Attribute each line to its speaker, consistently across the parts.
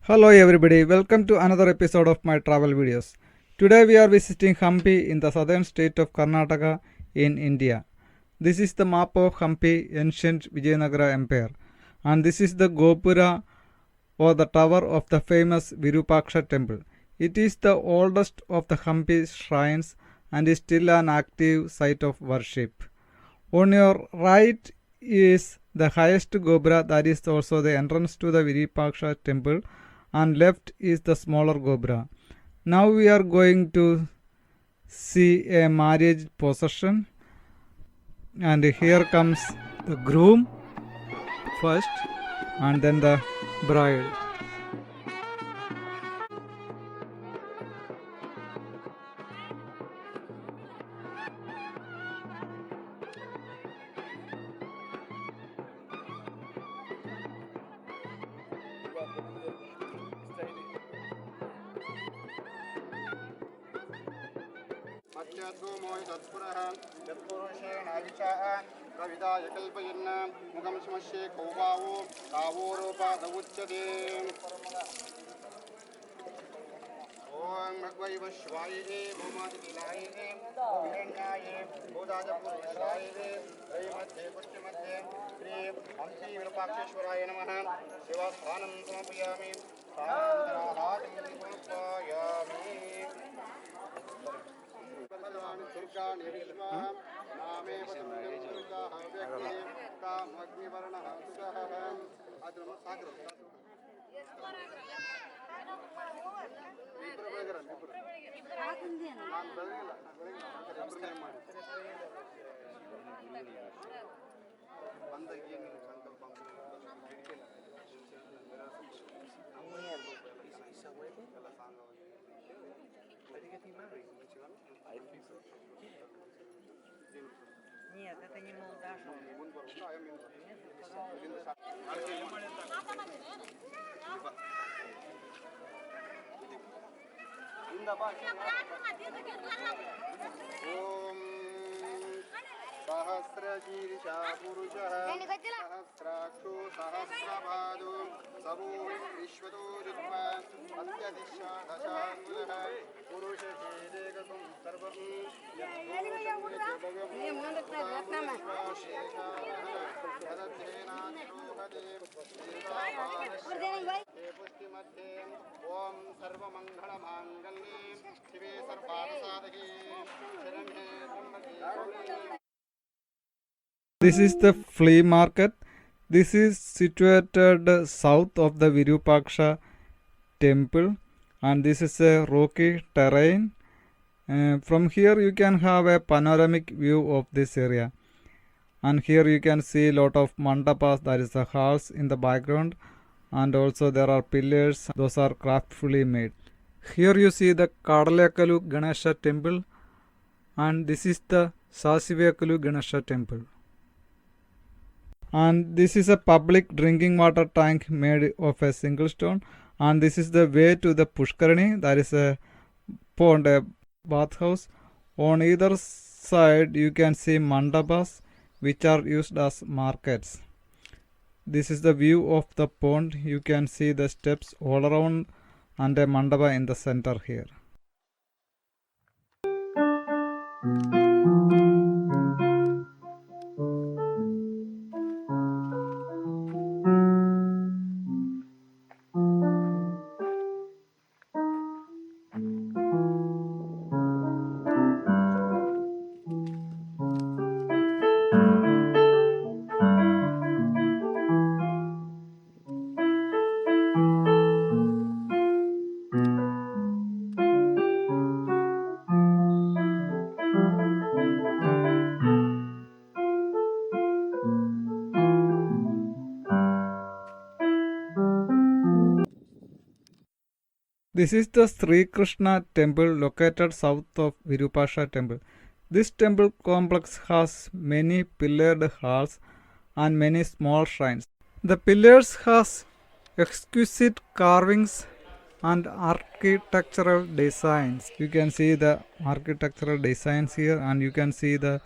Speaker 1: Hello everybody, welcome to another episode of my travel videos. Today we are visiting Hampi in the southern state of Karnataka in India. This is the map of Hampi, ancient Vijayanagara Empire, and this is the Gopura or the tower of the famous Virupaksha temple. It is the oldest of the Hampi shrines and is still an active site of worship. On your right is the highest Gopura, that is also the entrance to the Virupaksha temple, and left is the smaller Gopura. Now we are going to see a marriage procession, and here comes the groom first and then the bride.
Speaker 2: ओम भगवैव शिवाय भूमादिलाय भूमिरण्याये भूदाजपुरुषाय मध्ये पुष्टिमध्ये श्री हंसी विरूपाक्षेश्वराय नमः शिवस्थानं समर्पयामि सानन्दराहारं समर्पयामि दुर्गाणि विश्वा नामे वसन्तं दुर्गाः व्यक्तिः कामग्निवर्णः सुखः अद्रम सागरं
Speaker 3: Нет, это не молодожен.
Speaker 2: ओम सहस्रशीर्षा पुरुषः सहस्राक्षो सहस्रपादो सबो विश्वतो जुत्वा अस्य दिशा दशाङ्गुलः पुरुषशेदेकं सर्वं पुष्टिमध्ये ओम सर्वमङ्गलमाङ्गल्ये शिवे सर्वार्थसाधके शरण्ये त्र्यम्बके Gauri.
Speaker 1: This is the flea market. This is situated south of the Virupaksha temple, and this is a rocky terrain. From here you can have a panoramic view of this area, and here you can see a lot of mandapas, that is the halls in the background, and also there are pillars, those are craftfully made. Here you see the Kadalekalu Ganesha temple, and this is the Sasivekalu Ganesha temple. And this is a public drinking water tank made of a single stone, and this is the way to the Pushkarani, that is a pond, a bathhouse. On either side you can see mandapas which are used as markets. This is the view of the pond. You can see the steps all around and a mandapa in the center here. This is the Sri Krishna temple located south of Virupaksha temple. This temple complex has many pillared halls and many small shrines. The pillars has exquisite carvings and architectural designs. You can see the architectural designs here, and you can see the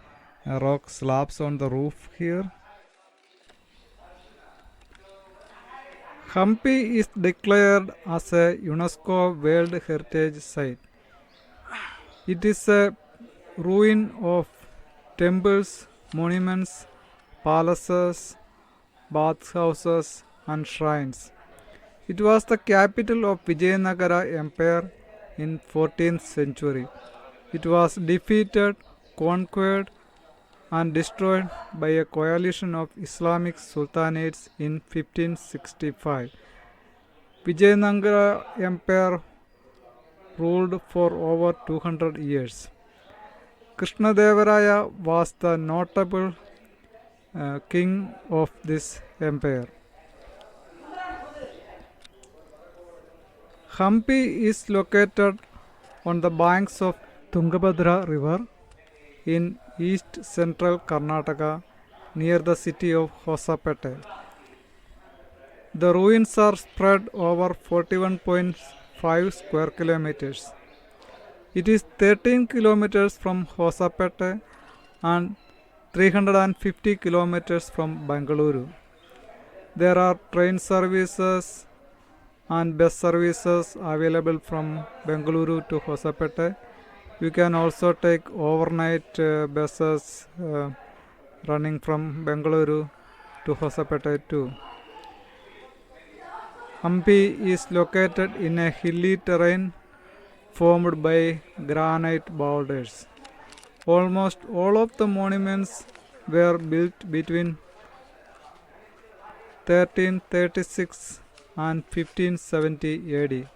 Speaker 1: rock slabs on the roof here. Hampi is declared as a UNESCO World Heritage Site. It is a ruin of temples, monuments, palaces, bathhouses, and shrines. It was the capital of Vijayanagara Empire in 14th century. It was defeated, conquered, and destroyed by a coalition of Islamic sultanates in 1565. Vijayanagara Empire ruled for over 200 years. Krishnadevaraya was the notable king of this empire. Hampi is located on the banks of Tungabhadra river in east central Karnataka near the city of Hosapete. The ruins are spread over 41.5 square kilometers. It is 13 kilometers from Hosapete and 350 kilometers from Bengaluru. There are train services and bus services available from Bengaluru to Hosapete. You can also take overnight buses running from Bengaluru to Hosapete too. Hampi is located in a hilly terrain formed by granite boulders. Almost all of the monuments were built between 1336 and 1570 AD.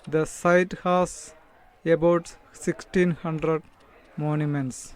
Speaker 1: The site has about 1600 monuments.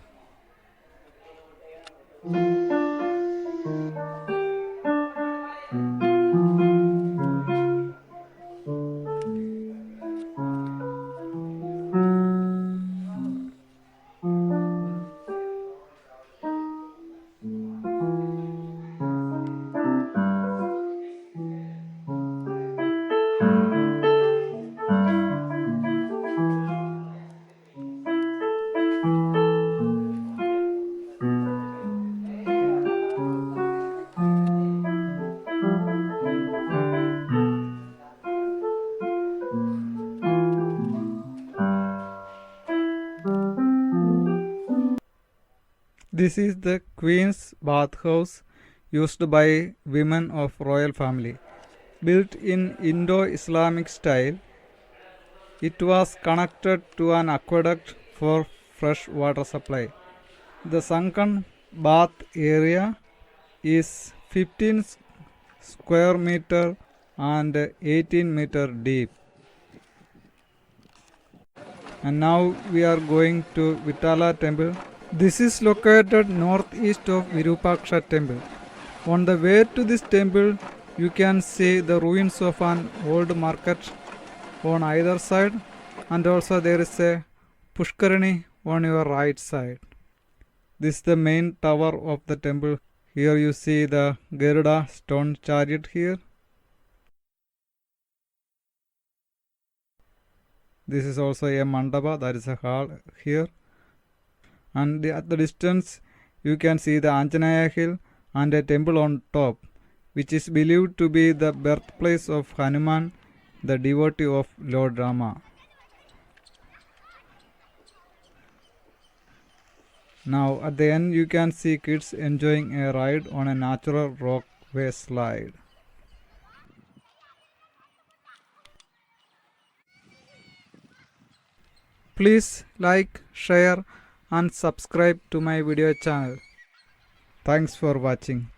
Speaker 1: This is the Queen's bathhouse used by women of royal family. Built in Indo-Islamic style, it was connected to an aqueduct for fresh water supply. The sunken bath area is 15 square meter and 18 meter deep. And now we are going to Vitala temple. This is located northeast of Virupaksha temple. On the way to this temple, you can see the ruins of an old market on either side, and also there is a Pushkarani on your right side. This is the main tower of the temple. Here you see the Garuda stone chariot here. This is also a mandapa, that is a hall here. And at the distance you can see the Anjanaya hill and a temple on top, which is believed to be the birthplace of Hanuman, the devotee of Lord Rama. Now at the end you can see kids enjoying a ride on a natural rockway slide. Please like, share and subscribe to my video channel. Thanks for watching.